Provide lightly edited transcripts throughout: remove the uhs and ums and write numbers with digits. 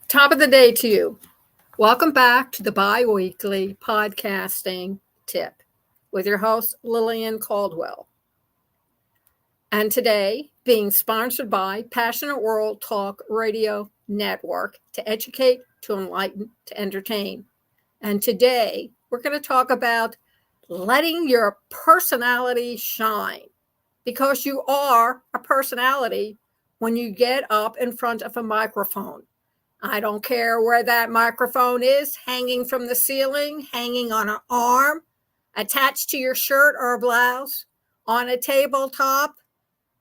Top of the day to you. Welcome back to the bi-weekly podcasting tip with your host, Lillian Cauldwell. And today, being sponsored by Passionate World Talk Radio Network to educate, to enlighten, to entertain. And today, we're going to talk about letting your personality shine, because you are a personality when you get up in front of a microphone. I don't care where that microphone is, hanging from the ceiling, hanging on an arm, attached to your shirt or blouse, on a tabletop,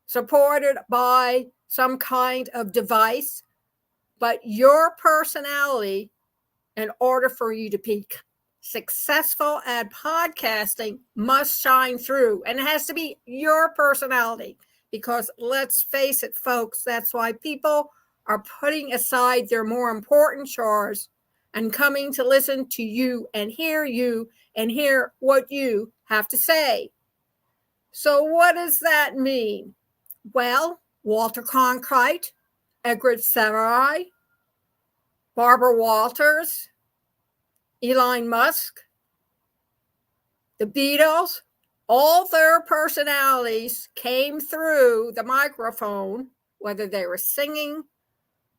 supported by some kind of device. But your personality, in order for you to be successful at podcasting, must shine through. And it has to be your personality, because let's face it, folks, that's why people are putting aside their more important chores and coming to listen to you and hear what you have to say. So what does that mean? Well, Walter Cronkite, Edgar Sarai, Barbara Walters, Elon Musk, the Beatles, all their personalities came through the microphone, whether they were singing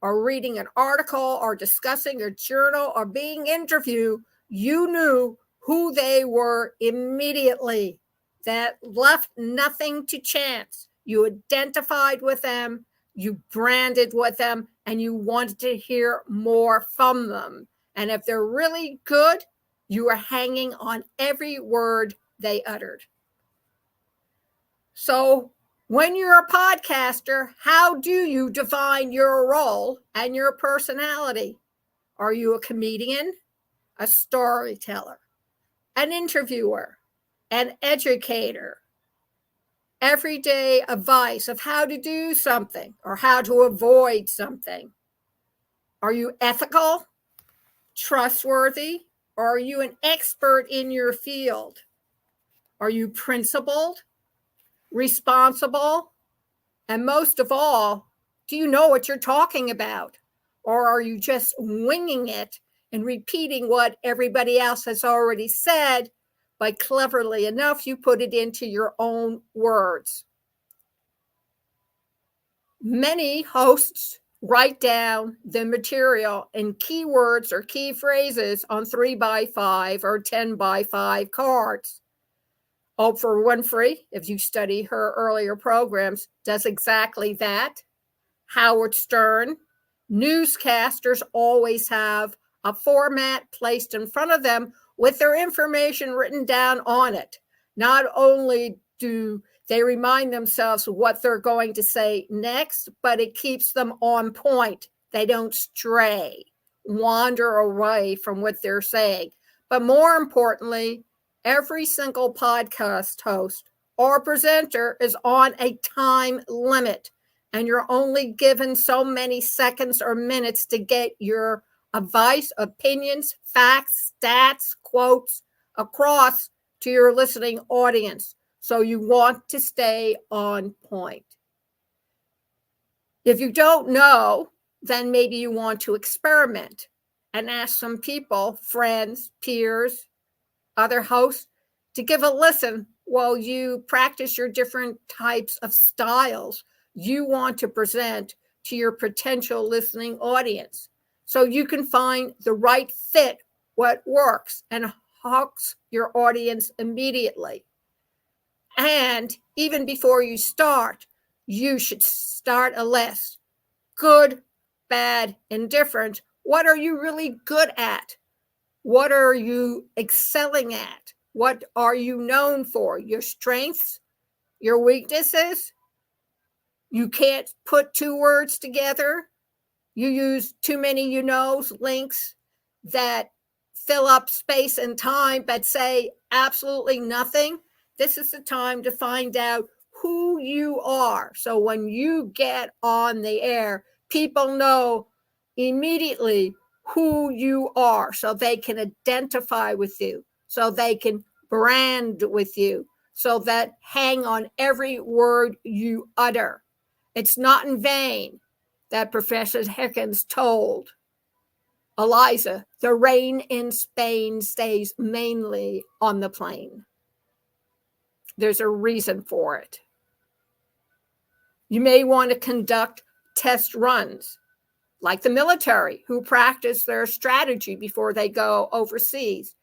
or reading an article or discussing a journal or being interviewed. You knew who they were immediately. That left nothing to chance. You identified with them, you branded with them, and you wanted to hear more from them. And if they're really good, you are hanging on every word they uttered. So when you're a podcaster, how do you define your role and your personality? Are you a comedian, a storyteller, an interviewer, an educator? Everyday advice of how to do something or how to avoid something. Are you ethical, trustworthy, or are you an expert in your field? Are you principled, responsible? And most of all, do you know what you're talking about? Or are you just winging it and repeating what everybody else has already said, but cleverly enough, you put it into your own words? Many hosts write down the material in keywords or key phrases on 3x5 or 10x5 cards. Oprah Winfrey, if you study her earlier programs, does exactly that. Howard Stern. Newscasters always have a format placed in front of them with their information written down on it. Not only do they remind themselves what they're going to say next, but it keeps them on point. They don't stray, wander away from what they're saying. But more importantly, every single podcast host or presenter is on a time limit, and you're only given so many seconds or minutes to get your advice, opinions, facts, stats, quotes across to your listening audience. So you want to stay on point. If you don't know, then maybe you want to experiment and ask some people, friends, peers, other hosts, to give a listen while you practice your different types of styles you want to present to your potential listening audience, so you can find the right fit, what works and hooks your audience immediately. And even before you start, you should start a list. Good, bad, indifferent. What are you really good at? What are you excelling at? What are you known for? Your strengths, your weaknesses? You can't put two words together. You use too many you-knows, links that fill up space and time but say absolutely nothing. This is the time to find out who you are. So when you get on the air, people know immediately who you are, so they can identify with you, so they can brand with you, so that hang on every word you utter. It's not in vain that Professor Hickens told Eliza, the rain in Spain stays mainly on the plain. There's a reason for it. You may want to conduct test runs, like the military, who practice their strategy before they go overseas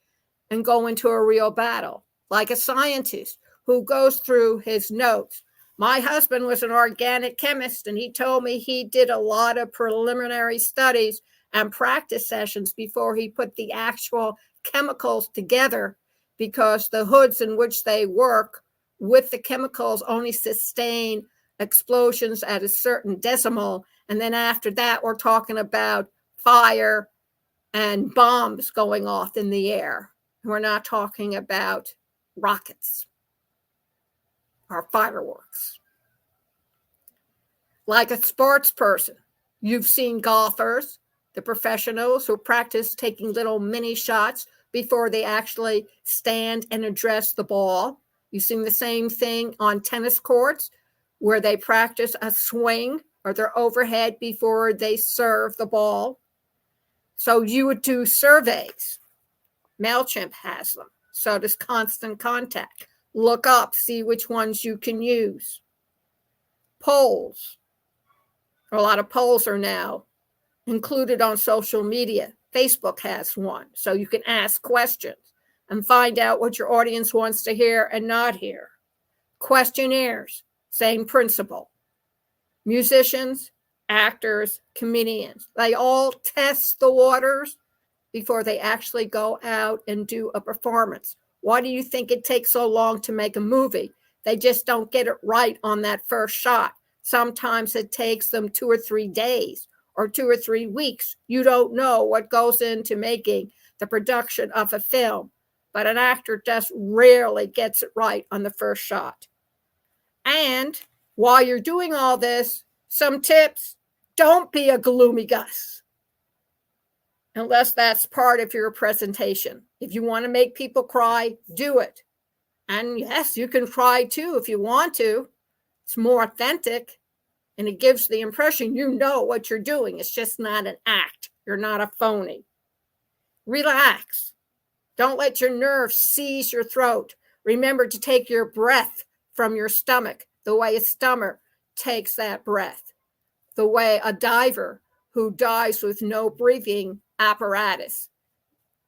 and go into a real battle, like a scientist who goes through his notes. My husband was an organic chemist, and he told me he did a lot of preliminary studies and practice sessions before he put the actual chemicals together, because the hoods in which they work with the chemicals only sustain explosions at a certain decimal. And then after that, we're talking about fire and bombs going off in the air. We're not talking about rockets or fireworks. Like a sports person, you've seen golfers, the professionals who practice taking little mini shots before they actually stand and address the ball. You've seen the same thing on tennis courts, where they practice a swing or their overhead before they serve the ball. So you would do surveys. MailChimp has them. So does Constant Contact. Look up, see which ones you can use. Polls. A lot of polls are now included on social media. Facebook has one. So you can ask questions and find out what your audience wants to hear and not hear. Questionnaires, same principle. Musicians, actors, comedians, they all test the waters before they actually go out and do a performance. Why do you think it takes so long to make a movie? They just don't get it right on that first shot. Sometimes it takes them 2 or 3 days or 2 or 3 weeks. You don't know what goes into making the production of a film, but an actor just rarely gets it right on the first shot. And while you're doing all this, some tips: don't be a gloomy Gus, unless that's part of your presentation. If you want to make people cry, do it. And yes, you can cry too if you want to. It's more authentic, and it gives the impression you know what you're doing. It's just not an act. You're not a phony. Relax. Don't let your nerves seize your throat. Remember to take your breath from your stomach, the way a stomach takes that breath, the way a diver who dives with no breathing apparatus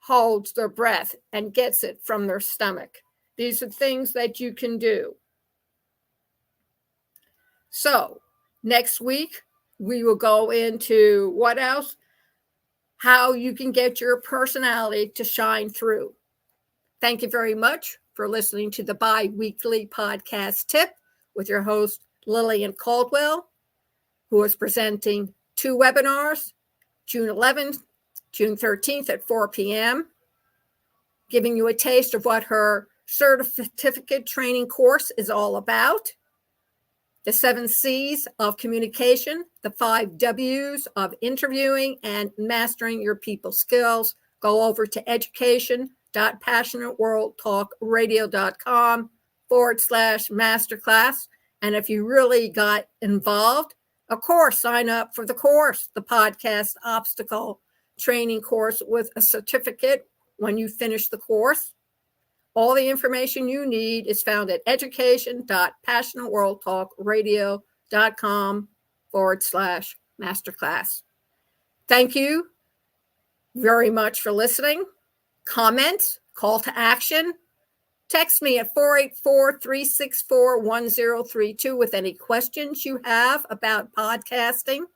holds their breath and gets it from their stomach. These are things that you can do. So next week, we will go into what else? How you can get your personality to shine through. Thank you very much for listening to the bi-weekly podcast tip with your host, Lillian Cauldwell, who is presenting 2 webinars, June 11th, June 13th at 4 p.m., giving you a taste of what her certificate training course is all about. The 7 C's of communication, the 5 W's of interviewing and mastering your people skills. Go over to education.passionateworldtalkradio.com/masterclass. And if you really got involved, of course, sign up for the course, the podcast obstacle training course, with a certificate when you finish the course. All the information you need is found at education.passionateworldtalkradio.com/masterclass. Thank you very much for listening. Comments, call to action. Text me at 484-364-1032 with any questions you have about podcasting,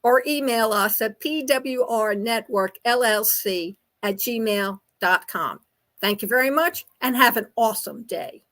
or email us at pwrnetworkllc@gmail.com. Thank you very much, and have an awesome day.